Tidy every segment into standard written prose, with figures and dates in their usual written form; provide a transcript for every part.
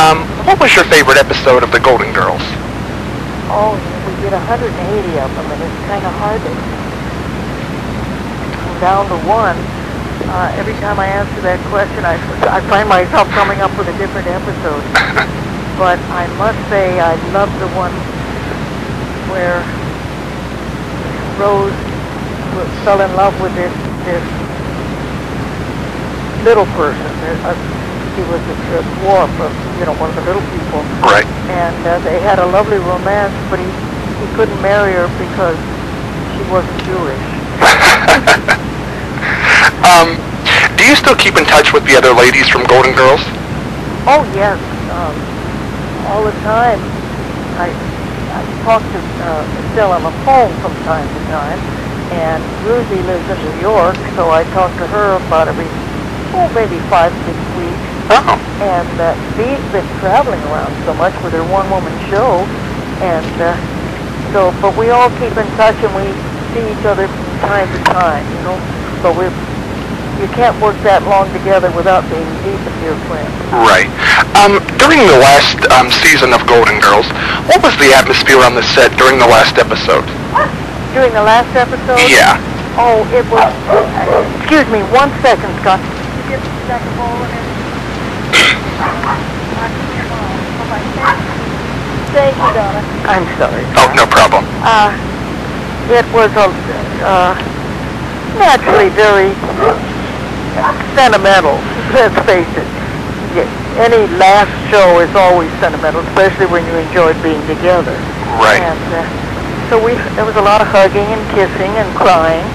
What was your favorite episode of The Golden Girls? Oh, we did 180 of them, and it's kind of hard to come down to one. Every time I answer that question, I find myself coming up with a different episode. But I must say I love the one where Rose fell in love with this little person. He was a dwarf, one of the little people. Right. And they had a lovely romance, but he couldn't marry her because she wasn't Jewish. Do you still keep in touch with the other ladies from Golden Girls? Oh, yes. All the time. I talk to Estelle on the phone from time to time, and Ruthie lives in New York, so I talk to her about maybe 5-6 weeks. Oh. And Bee's been traveling around so much with her one-woman show, and but we all keep in touch, and we see each other from time to time, But you can't work that long together without being deep and dear friends. Right. During the last season of Golden Girls, what was the atmosphere on the set during the last episode? During the last episode? Yeah. Oh, it was... excuse me, 1 second, Scott. You get back the ball in there? Thank you, Donna. I'm sorry. Oh, no problem. It was naturally very sentimental, let's face it. Any last show is always sentimental, especially when you enjoy being together. Right. And so there was a lot of hugging and kissing and crying.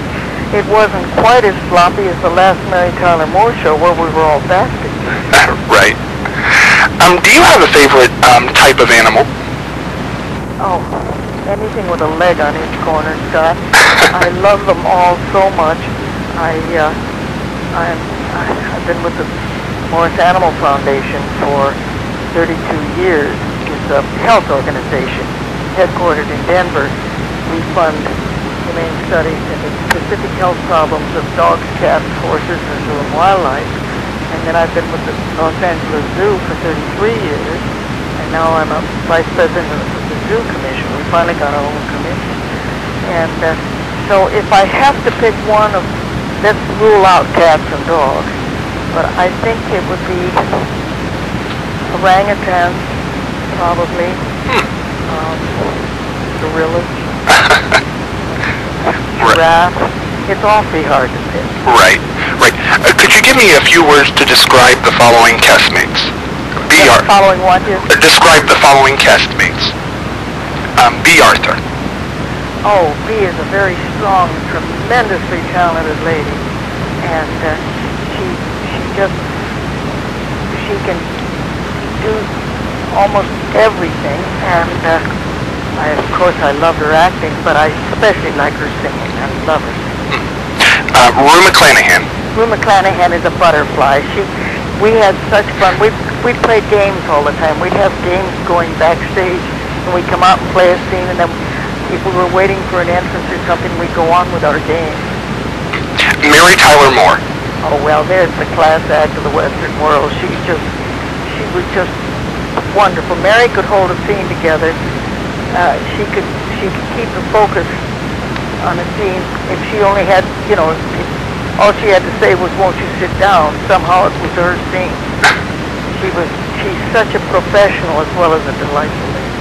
It wasn't quite as sloppy as the last Mary Tyler Moore show where we were all bastards. Right. Do you have a favorite type of animal? Oh, anything with a leg on each corner, Scott. I love them all so much. I've been with the Morris Animal Foundation for 32 years. It's a health organization headquartered in Denver. We fund humane studies into specific health problems of dogs, cats, horses, and zoo and wildlife. And then I've been with the Los Angeles Zoo for 33 years, and now I'm a vice president of the Zoo Commission. We finally got our own commission. And so if I have to pick one of, let's rule out cats and dogs, but I think it would be orangutans, probably, gorillas, giraffe. It's awfully hard to pick. Right. Could you give me a few words to describe the following castmates? Following what is? Describe the following castmates. B. Arthur. Oh, B is a very strong, tremendously talented lady, and she can do almost everything, and of course I love her acting, but I especially like her singing. I love her singing. Rue McClanahan. Rue McClanahan is a butterfly. We had such fun. We played games all the time. We'd have games going backstage, and we'd come out and play a scene, and then if we were waiting for an entrance or something, we'd go on with our game. Mary Tyler Moore. Oh, well, there's the class act of the Western world. She was just wonderful. Mary could hold a scene together. She could keep the focus on a scene. If she only had, all she had to say was, "Won't you sit down?" Somehow it was her scene. She's such a professional as well as a delightful lady.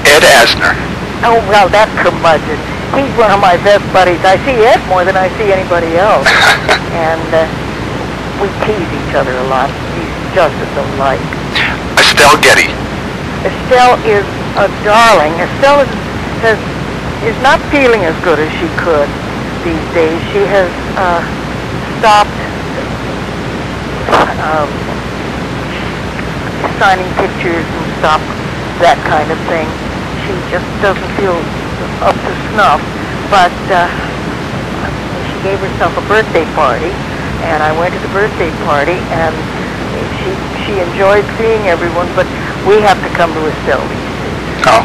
Ed Asner. Oh, well, that curmudgeon. He's one of my best buddies. I see Ed more than I see anybody else. And we tease each other a lot. He's just a delight. Estelle Getty. Estelle is a darling. Estelle is not feeling as good as she could these days. She has stopped signing pictures and stopped that kind of thing. She just doesn't feel up to snuff, but she gave herself a birthday party, and I went to the birthday party, and she enjoyed seeing everyone, but we have to come to Estelle these days. Oh.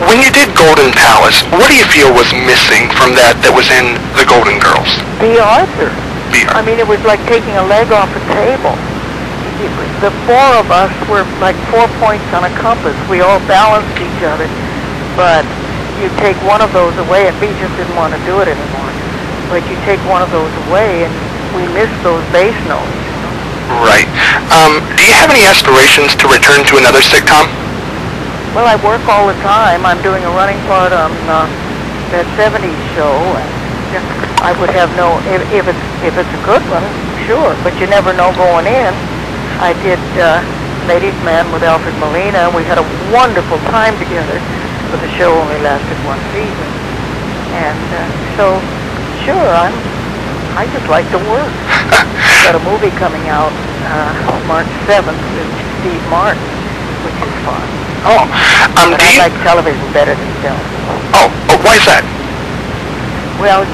When you did Golden Palace, what do you feel was missing from that was in the Golden Girls? B. Arthur. B. Arthur. I mean, it was like taking a leg off a table. the four of us were like 4 points on a compass. We all balanced each other, but you take one of those away, and B just didn't want to do it anymore. But you take one of those away, and we missed those bass notes. Right. Do you have any aspirations to return to another sitcom? Well, I work all the time. I'm doing a running part on that 70s show. And I would have no, if it's a good one, sure, but you never know going in. I did Ladies Man with Alfred Molina. We had a wonderful time together, but the show only lasted one season. And so, sure, I just like to work. I've got a movie coming out March 7th with Steve Martin, which is fun. Oh, but I like television better than film. Oh, why is that? Well,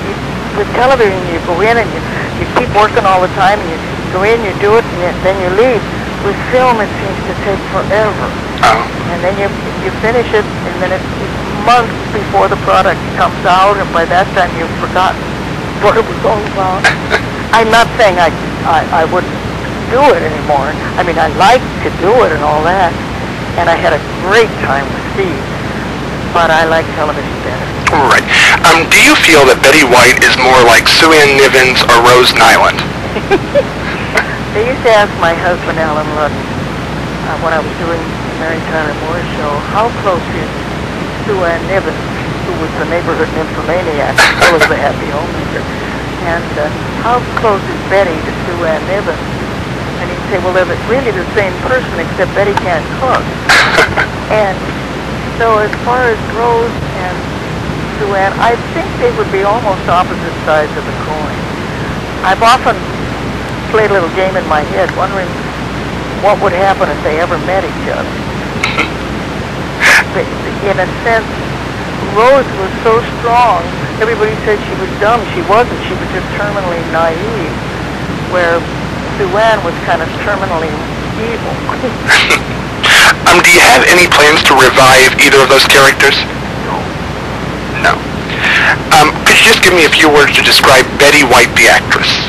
with television, you go in and you keep working all the time, and you go in, you do it, and then you leave. With film, it seems to take forever. Oh. And then you finish it, and then it's months before the product comes out, and by that time you've forgotten what it was all about. I'm not saying I wouldn't do it anymore. I mean, I like to do it and all that, and I had a great time with Steve, but I like television better. Right. Do you feel that Betty White is more like Sue Ann Nivens or Rose Nyland? They used to ask my husband, Alan Ludden, when I was doing the Mary Tyler Moore show, how close is Sue Ann Nivens, who was the neighborhood nymphomaniac, as well as the happy homemaker, and how close is Betty to Sue Ann Nivens? And he'd say, well, they're really the same person, except Betty can't cook. And so as far as Rose and Sue Ann, I think they would be almost opposite sides of the coin. I've often played a little game in my head, wondering what would happen if they ever met each other. In a sense, Rose was so strong, everybody said she was dumb. She wasn't. She was just terminally naive, where Sue Ann was kind of terminally evil. Do you have any plans to revive either of those characters? No. Could you just give me a few words to describe Betty White, the actress?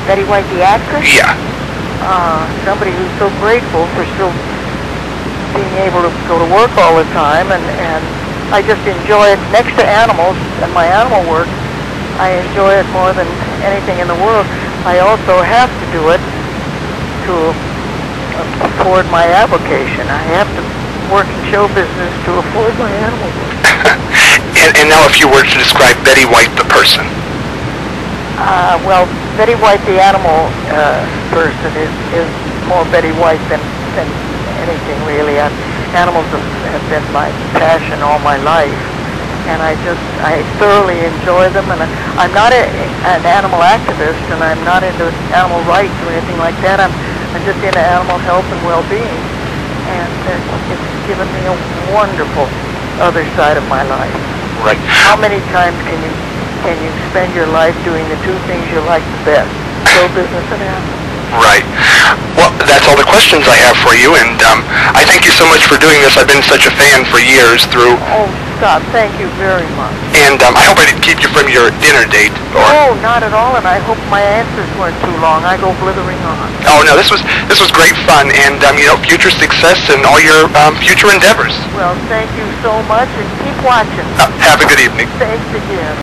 Betty White, the actress? Yeah. Somebody who's so grateful for still being able to go to work all the time, and I just enjoy it. Next to animals and my animal work, I enjoy it more than anything in the world. I also have to do it to afford my avocation. I have to work in show business to afford my animal work. And now a few words to describe Betty White, the person. Well, Betty White, the animal person, is more Betty White than anything, really. Animals have been my passion all my life, and I thoroughly enjoy them. And I'm not an animal activist, and I'm not into animal rights or anything like that. I'm just into animal health and well-being, and it's given me a wonderful other side of my life. Right. How many times can you spend your life doing the two things you like the best, show business and animals? Right. Well, that's all the questions I have for you, and I thank you so much for doing this. I've been such a fan for years through... Oh, Scott, thank you very much. And I hope I didn't keep you from your dinner date, or... Oh, not at all, and I hope my answers weren't too long. I go blithering on. Oh, no, this was great fun, and, future success in all your future endeavors. Well, thank you so much, and keep watching. Have a good evening. Thanks again.